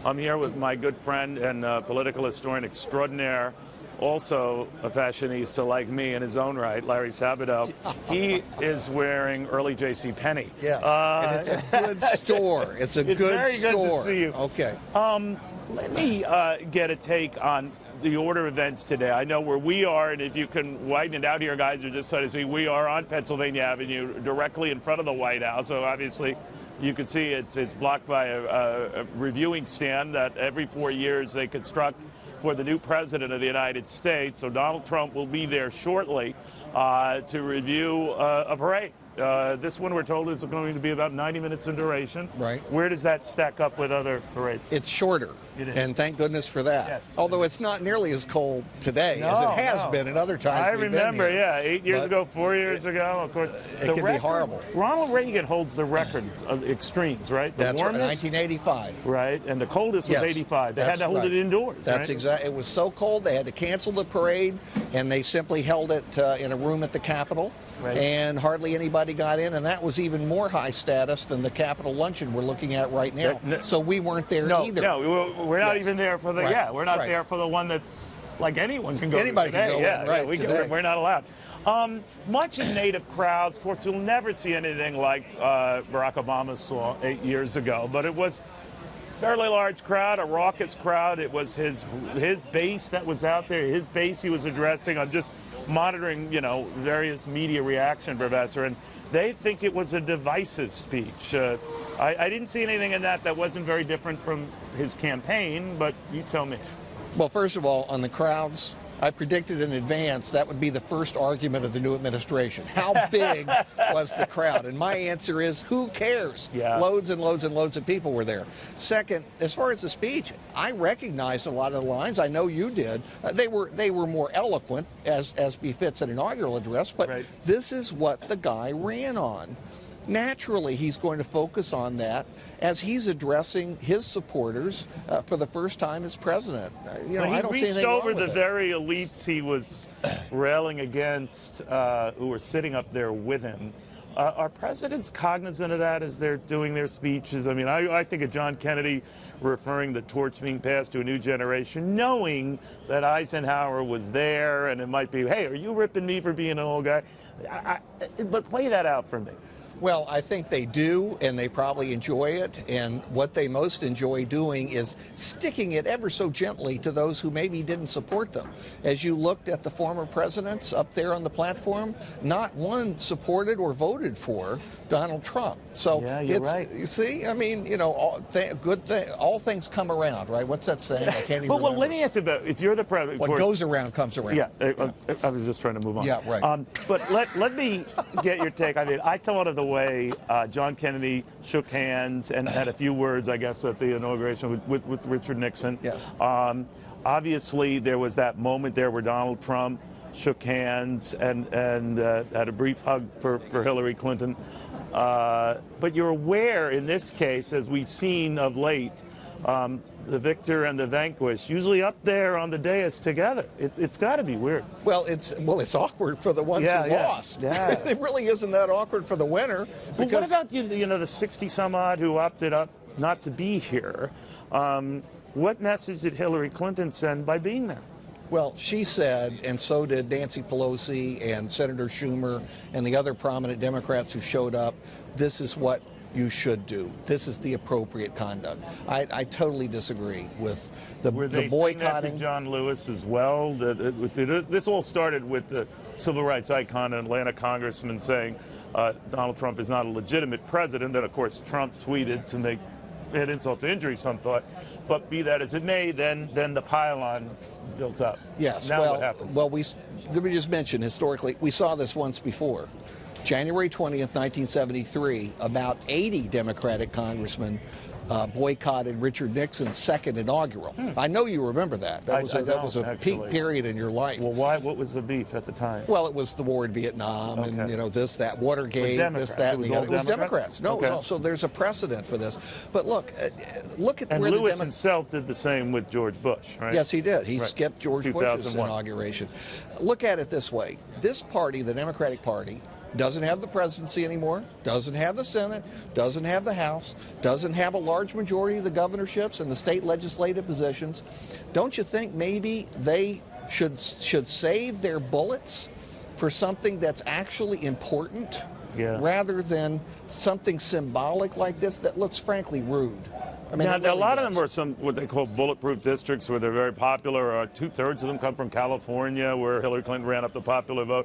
I'm here with my good friend and political historian extraordinaire, also a fashionista like me in his own right, Larry Sabato. He is wearing early J.C. Penney. Yes, and it's a good store. It's a good store. It's very good to see you. Okay. Let me get a take on the order of events today. I know where we are, and if you can widen it out here, guys, are just trying to see, we are on Pennsylvania Avenue, directly in front of the White House. So obviously, you can see it's blocked by a reviewing stand that every 4 years they construct for the new president of the United States. So Donald Trump will be there shortly to review a parade. This one, we're told, is going to be about 90 minutes in duration. Right. Where does that stack up with other parades? It's shorter. It is. And thank goodness for that. Yes. Although it's not nearly as cold today as it has been at other times. I remember, yeah, 8 years ago, 4 years ago, of course. It can be horrible. Ronald Reagan holds the record of extremes, right? That's right, 1985. Right, and the coldest was 85. They had to hold it indoors. That's exactly. It was so cold they had to cancel the parade, and they simply held it in a room at the Capitol. Right. And hardly anybody got in, and that was even more high status than the Capitol luncheon we're looking at right now. So we weren't there either. No, we're not even there for the, we're not there for the one that's like anyone can go Anybody to today. Can go in, we're not allowed. Much in native crowds, of course, you'll never see anything like Barack Obama saw 8 years ago, but it was a fairly large crowd, a raucous crowd. It was his base that was out there, his base he was addressing. I'm just monitoring, various media reaction, Professor, and they think it was a divisive speech. I didn't see anything in that wasn't very different from his campaign, but you tell me. Well, first of all, on the crowds, I predicted in advance that would be the first argument of the new administration. How big was the crowd? And my answer is, who cares? Yeah. Loads and loads and loads of people were there. Second, as far as the speech, I recognized a lot of the lines. I know you did. They were more eloquent, as befits an inaugural address, but this is what the guy ran on. Naturally, he's going to focus on that as he's addressing his supporters for the first time as president. I don't see anything wrong with it. He reached over the very elites he was railing against who were sitting up there with him. Are presidents cognizant of that as they're doing their speeches? I mean, I think of John Kennedy referring the torch being passed to a new generation, knowing that Eisenhower was there, and it might be, hey, are you ripping me for being an old guy? But play that out for me. Well, I think they do, and they probably enjoy it, and what they most enjoy doing is sticking it ever so gently to those who maybe didn't support them. As you looked at the former presidents up there on the platform, not one supported or voted for Donald Trump. So yeah, you're right. You see, I mean, all things come around, right? What's that saying? I can't even remember. Well, let me ask you about, if you're the president. What goes around comes around. Yeah, I was just trying to move on. Yeah, right. But let me get your take on it. I thought of the way John Kennedy shook hands and had a few words, I guess, at the inauguration with Richard Nixon. Yes. Obviously, there was that moment there where Donald Trump shook hands and had a brief hug for Hillary Clinton. But you're aware, in this case, as we've seen of late, the victor and the vanquished, usually up there on the dais together. It's got to be weird. Well, it's awkward for the ones who lost. Yeah. It really isn't that awkward for the winner. But what about the 60-some-odd who opted up not to be here? What message did Hillary Clinton send by being there? Well, she said, and so did Nancy Pelosi and Senator Schumer and the other prominent Democrats who showed up, this is what you should do. This is the appropriate conduct. I totally disagree with the boycotting. Were they saying that to John Lewis as well? This all started with the civil rights icon and Atlanta congressman saying Donald Trump is not a legitimate president. And, of course, Trump tweeted to make add insult to injury, some thought. But be that as it may, then the pylon built up. Yes. Now what happens? Well, let me just mention, historically, we saw this once before. January 20th, 1973, about 80 Democratic congressmen boycotted Richard Nixon's second inaugural. I know you remember that. That was a peak period in your life. Well, why? What was the beef at the time? Well, it was the war in Vietnam, and this, that, Watergate, this, that, and the other. It was Democrats. No, so there's a precedent for this. But look at where Lewis himself did the same with George Bush, right? Yes, he did. He skipped George Bush's inauguration. Look at it this way: this party, the Democratic Party, doesn't have the presidency anymore, doesn't have the Senate, doesn't have the House, doesn't have a large majority of the governorships and the state legislative positions. Don't you think maybe they should save their bullets for something that's actually important, rather than something symbolic like this that looks frankly rude? I mean, now, a lot of them are what they call bulletproof districts, where they're very popular. 2/3 of them come from California, where Hillary Clinton ran up the popular vote.